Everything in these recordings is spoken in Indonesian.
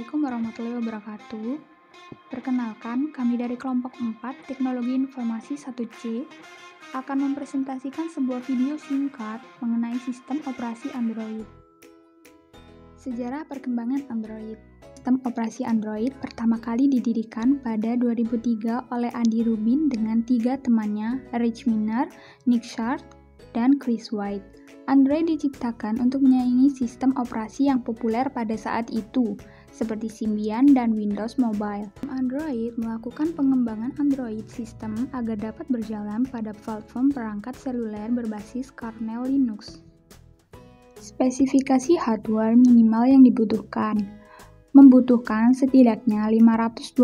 Assalamualaikum warahmatullahi wabarakatuh. Perkenalkan, kami dari kelompok 4 Teknologi Informasi 1C akan mempresentasikan sebuah video singkat mengenai sistem operasi Android. Sejarah perkembangan Android. Sistem operasi Android pertama kali didirikan pada 2003 oleh Andy Rubin dengan 3 temannya, Rich Miner, Nick Shard, dan Chris White. Android diciptakan untuk menyaingi sistem operasi yang populer pada saat itu, seperti Symbian dan Windows Mobile. Android melakukan pengembangan Android System agar dapat berjalan pada platform perangkat seluler berbasis kernel Linux. Spesifikasi hardware minimal yang dibutuhkan. Membutuhkan setidaknya 512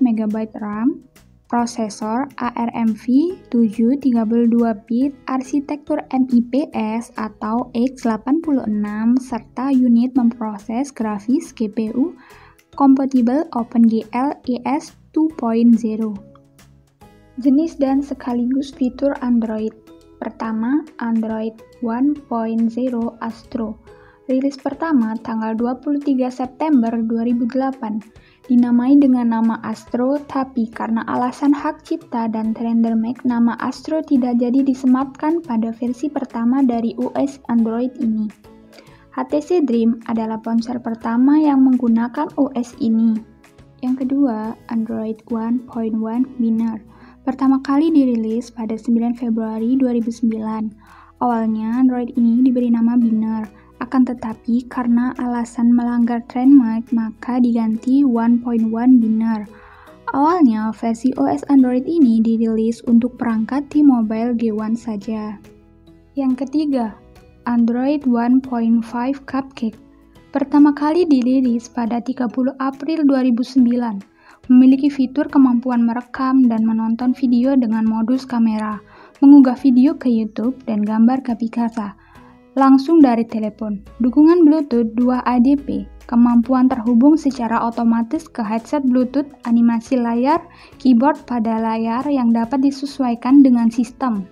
MB RAM, prosesor ARM v7 32-bit, arsitektur MIPS atau x86, serta unit memproses grafis GPU kompatibel OpenGL ES 2.0. Jenis dan sekaligus fitur Android. Pertama, Android 1.0 Astro. Rilis pertama tanggal 23 September 2008. Dinamai dengan nama Astro, tapi karena alasan hak cipta dan Tendermint, nama Astro tidak jadi disematkan pada versi pertama dari OS Android ini. HTC Dream adalah ponsel pertama yang menggunakan OS ini. Yang kedua, Android 1.1 Winner. Pertama kali dirilis pada 9 Februari 2009. Awalnya Android ini diberi nama Winner. Akan tetapi, karena alasan melanggar trademark, maka diganti 1.1 Winner. Awalnya, versi OS Android ini dirilis untuk perangkat T-Mobile G1 saja. Yang ketiga, Android 1.5 Cupcake. Pertama kali dirilis pada 30 April 2009. Memiliki fitur kemampuan merekam dan menonton video dengan modus kamera, mengunggah video ke YouTube dan gambar ke Picasa langsung dari telepon, dukungan Bluetooth 2 ADP, kemampuan terhubung secara otomatis ke headset Bluetooth, animasi layar, keyboard pada layar yang dapat disesuaikan dengan sistem.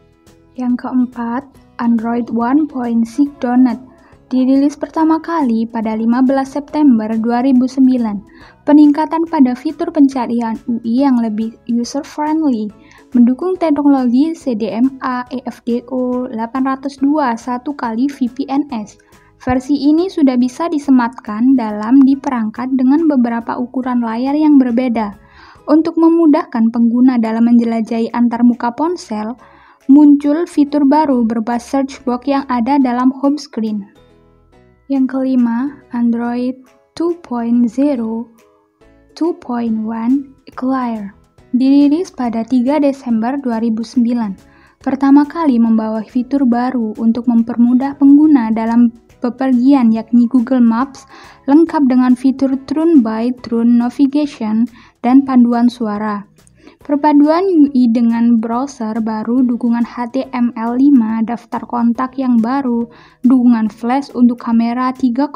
Yang keempat, Android 1.6 Donut. Dirilis pertama kali pada 15 September 2009. Peningkatan pada fitur pencarian UI yang lebih user-friendly, mendukung teknologi CDMA EFDO 802 1x VPNs. Versi ini sudah bisa disematkan di perangkat dengan beberapa ukuran layar yang berbeda. Untuk memudahkan pengguna dalam menjelajahi antarmuka ponsel, muncul fitur baru berupa search box yang ada dalam home screen. Yang kelima, Android 2.0 2.1 Eclair. Dirilis pada 3 Desember 2009. Pertama kali membawa fitur baru untuk mempermudah pengguna dalam bepergian, yakni Google Maps, lengkap dengan fitur Turn by Turn Navigation dan panduan suara. Perpaduan UI dengan browser baru, dukungan HTML5, daftar kontak yang baru, dukungan flash untuk kamera 3,2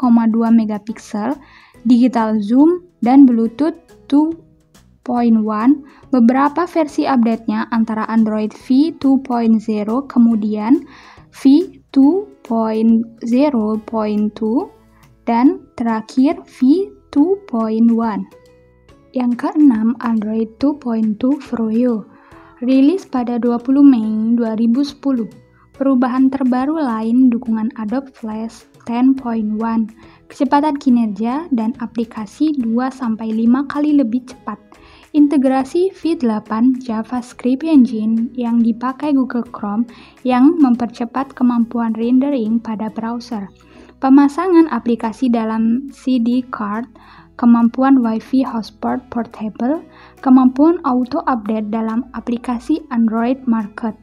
megapiksel, digital zoom, dan Bluetooth 2.1. Beberapa versi update-nya antara Android v2.0, kemudian v2.0.2, dan terakhir v2.1. Yang keenam, Android 2.2 Froyo. Rilis pada 20 Mei 2010. Perubahan terbaru lain dukungan Adobe Flash 10.1, kecepatan kinerja dan aplikasi 2-5 kali lebih cepat. Integrasi v8 JavaScript Engine yang dipakai Google Chrome yang mempercepat kemampuan rendering pada browser. Pemasangan aplikasi dalam CD card, kemampuan Wi-Fi hotspot portable, kemampuan auto-update dalam aplikasi Android Market.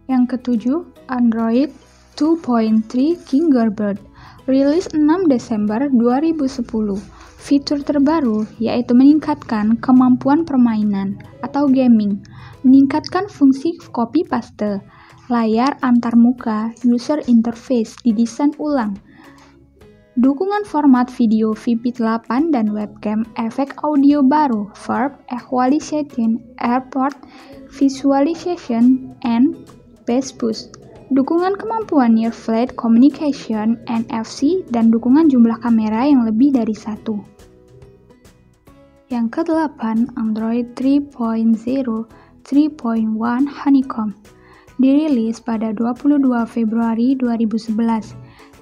Yang ketujuh, Android 2.3 Fingerbird. Rilis 6 Desember 2010. Fitur terbaru yaitu meningkatkan kemampuan permainan atau gaming, meningkatkan fungsi copy paste, layar antarmuka, user interface didesain ulang, dukungan format video VP8 dan webcam, efek audio baru, verb, equalization, airport, visualization, and bass boost. dukungan kemampuan Near Field Communication (NFC), dan dukungan jumlah kamera yang lebih dari satu. Yang ke-8, Android 3.0 3.1 Honeycomb. Dirilis pada 22 Februari 2011.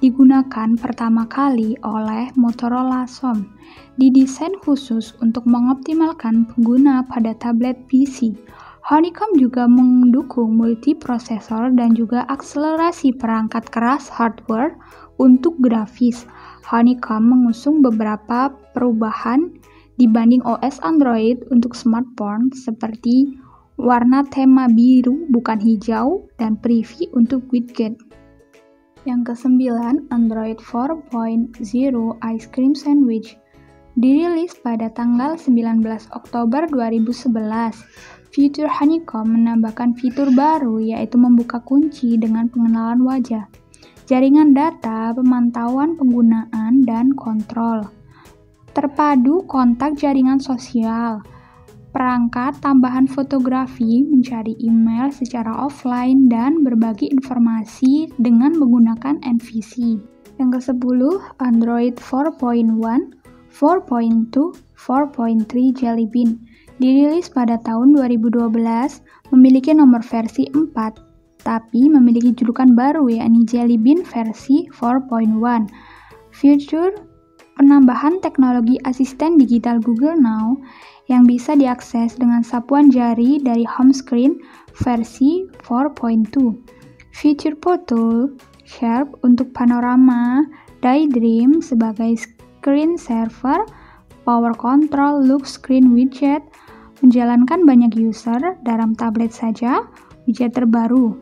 Digunakan pertama kali oleh Motorola Sony. Didesain khusus untuk mengoptimalkan pengguna pada tablet PC. Honeycomb juga mendukung multiprosesor dan juga akselerasi perangkat keras hardware untuk grafis. Honeycomb mengusung beberapa perubahan dibanding OS Android untuk smartphone seperti warna tema biru bukan hijau dan preview untuk widget. Yang ke-9, Android 4.0 Ice Cream Sandwich. Dirilis pada tanggal 19 Oktober 2011. Fitur Honeycomb menambahkan fitur baru yaitu membuka kunci dengan pengenalan wajah, jaringan data, pemantauan penggunaan, dan kontrol. Terpadu kontak jaringan sosial, perangkat tambahan fotografi, mencari email secara offline, dan berbagi informasi dengan menggunakan NFC. Yang ke-10, Android 4.1, 4.2, 4.3 Jelly Bean. Dirilis pada tahun 2012, memiliki nomor versi 4, tapi memiliki julukan baru yakni Jelly Bean versi 4.1. Fitur penambahan teknologi asisten digital Google Now yang bisa diakses dengan sapuan jari dari home screen versi 4.2. Fitur foto Sharp untuk panorama, Daydream sebagai screen saver, power control lock screen widget, menjalankan banyak user dalam tablet saja, widget terbaru.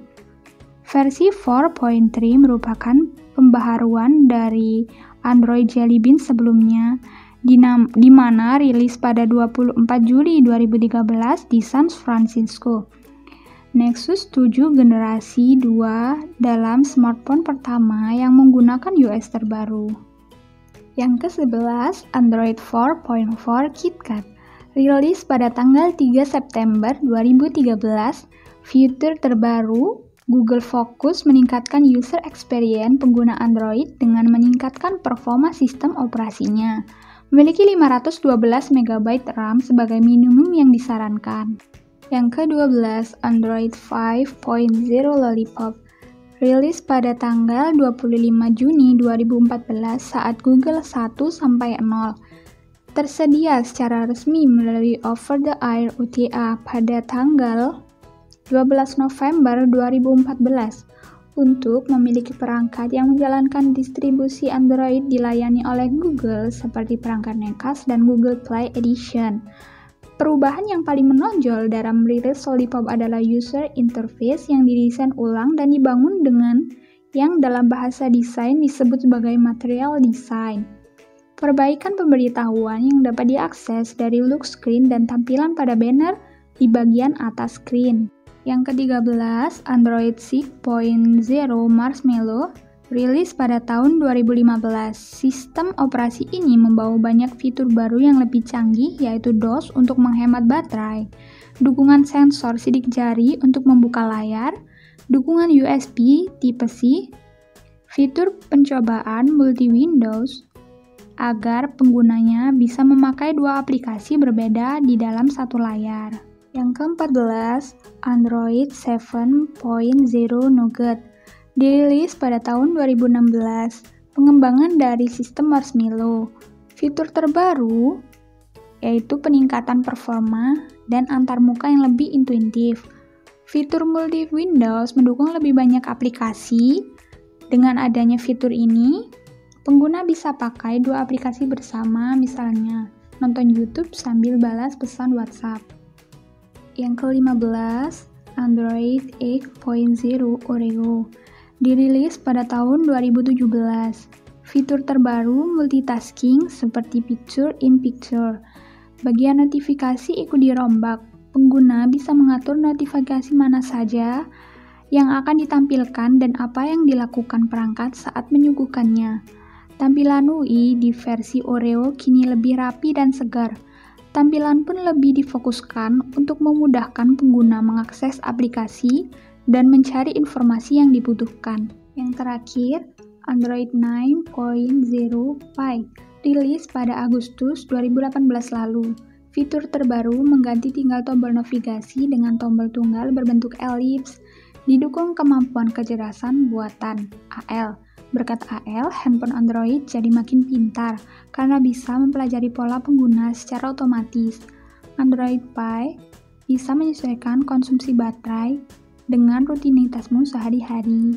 Versi 4.3 merupakan pembaharuan dari Android Jelly Bean sebelumnya, di mana rilis pada 24 Juli 2013 di San Francisco. Nexus 7 generasi 2 dalam smartphone pertama yang menggunakan OS terbaru. Yang ke-11, Android 4.4 KitKat. Rilis pada tanggal 3 September 2013, fitur terbaru Google Focus meningkatkan user experience pengguna Android dengan meningkatkan performa sistem operasinya. Memiliki 512 MB RAM sebagai minimum yang disarankan. Yang ke-12, Android 5.0 Lollipop. Rilis pada tanggal 25 Juni 2014 saat Google 1.0 tersedia secara resmi melalui over-the-air OTA pada tanggal 12 November 2014. Untuk memiliki perangkat yang menjalankan distribusi Android dilayani oleh Google seperti perangkat Nexus dan Google Play Edition. Perubahan yang paling menonjol dalam rilis Lollipop adalah user interface yang didesain ulang dan dibangun dengan yang dalam bahasa desain disebut sebagai material design. Perbaikan pemberitahuan yang dapat diakses dari lock screen dan tampilan pada banner di bagian atas screen. Yang ke-13, Android 6.0 Marshmallow, rilis pada tahun 2015. Sistem operasi ini membawa banyak fitur baru yang lebih canggih, yaitu DOS untuk menghemat baterai, dukungan sensor sidik jari untuk membuka layar, dukungan USB Type-C, fitur pencobaan multi-Windows, agar penggunanya bisa memakai dua aplikasi berbeda di dalam satu layar. Yang ke-14, Android 7.0 Nougat. Dirilis pada tahun 2016, pengembangan dari sistem Marshmallow. Fitur terbaru yaitu peningkatan performa dan antarmuka yang lebih intuitif. Fitur multi-Windows mendukung lebih banyak aplikasi. Dengan adanya fitur ini, pengguna bisa pakai dua aplikasi bersama, misalnya nonton YouTube sambil balas pesan WhatsApp. Yang ke-15, Android 8.0 Oreo. Dirilis pada tahun 2017. Fitur terbaru multitasking seperti Picture in Picture. Bagian notifikasi ikut dirombak. Pengguna bisa mengatur notifikasi mana saja yang akan ditampilkan dan apa yang dilakukan perangkat saat menyuguhkannya. Tampilan UI di versi Oreo kini lebih rapi dan segar. Tampilan pun lebih difokuskan untuk memudahkan pengguna mengakses aplikasi dan mencari informasi yang dibutuhkan. Yang terakhir, Android 9.0 Pie, rilis pada Agustus 2018 lalu. Fitur terbaru mengganti tinggal tombol navigasi dengan tombol tunggal berbentuk elips, didukung kemampuan kecerdasan buatan (AL). Berkat AL, handphone Android jadi makin pintar karena bisa mempelajari pola pengguna secara otomatis. Android Pie bisa menyesuaikan konsumsi baterai dengan rutinitasmu sehari-hari.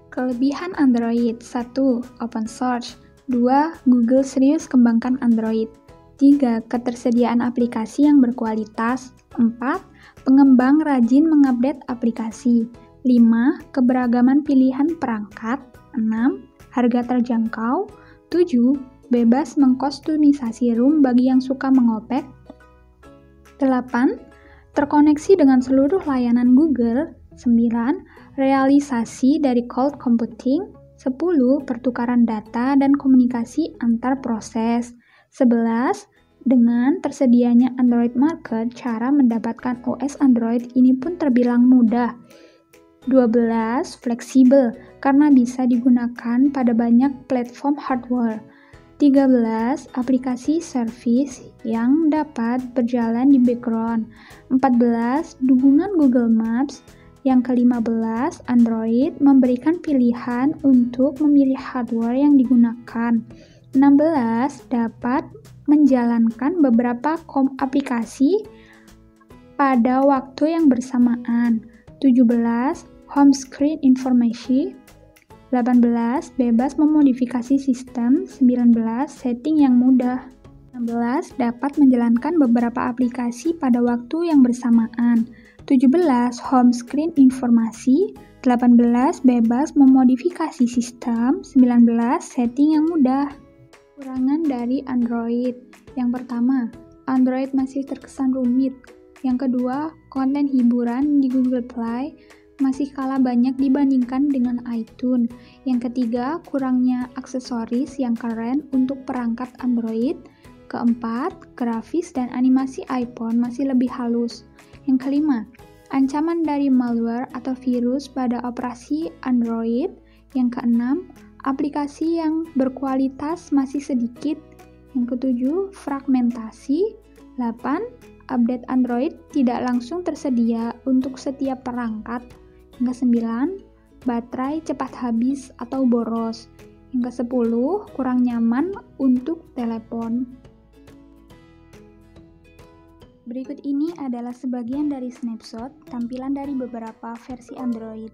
Kelebihan Android: 1. Open source. 2. Google serius kembangkan Android. 3. Ketersediaan aplikasi yang berkualitas. 4. Pengembang rajin mengupdate aplikasi. 5. Keberagaman pilihan perangkat. 6. Harga terjangkau. 7. Bebas mengkustomisasi ROM bagi yang suka mengopek. 8. Terkoneksi dengan seluruh layanan Google. 9. Realisasi dari cloud computing. 10. Pertukaran data dan komunikasi antar proses. 11. Dengan tersedianya Android Market, cara mendapatkan OS Android ini pun terbilang mudah. 12. Fleksibel, karena bisa digunakan pada banyak platform hardware. 13. Aplikasi service yang dapat berjalan di background. 14. Dukungan Google Maps. Yang ke-15, Android memberikan pilihan untuk memilih hardware yang digunakan. 16. Dapat menjalankan beberapa aplikasi pada waktu yang bersamaan. 17. Home screen information. 18. Bebas memodifikasi sistem. 19. Setting yang mudah. 16. Dapat menjalankan beberapa aplikasi pada waktu yang bersamaan. 17. Home screen informasi. 18. Bebas memodifikasi sistem. 19. Setting yang mudah. Kekurangan dari Android. Yang pertama, Android masih terkesan rumit. Yang kedua, konten hiburan di Google Play masih kalah banyak dibandingkan dengan iTunes. Yang ketiga, kurangnya aksesoris yang keren untuk perangkat Android. Keempat, grafis dan animasi iPhone masih lebih halus. Yang kelima, ancaman dari malware atau virus pada operasi Android. Yang keenam, aplikasi yang berkualitas masih sedikit. Yang ketujuh, fragmentasi. 8. Update Android tidak langsung tersedia untuk setiap perangkat. Yang ke-9, baterai cepat habis atau boros. Yang ke-10, kurang nyaman untuk telepon. Berikut ini adalah sebagian dari snapshot tampilan dari beberapa versi Android.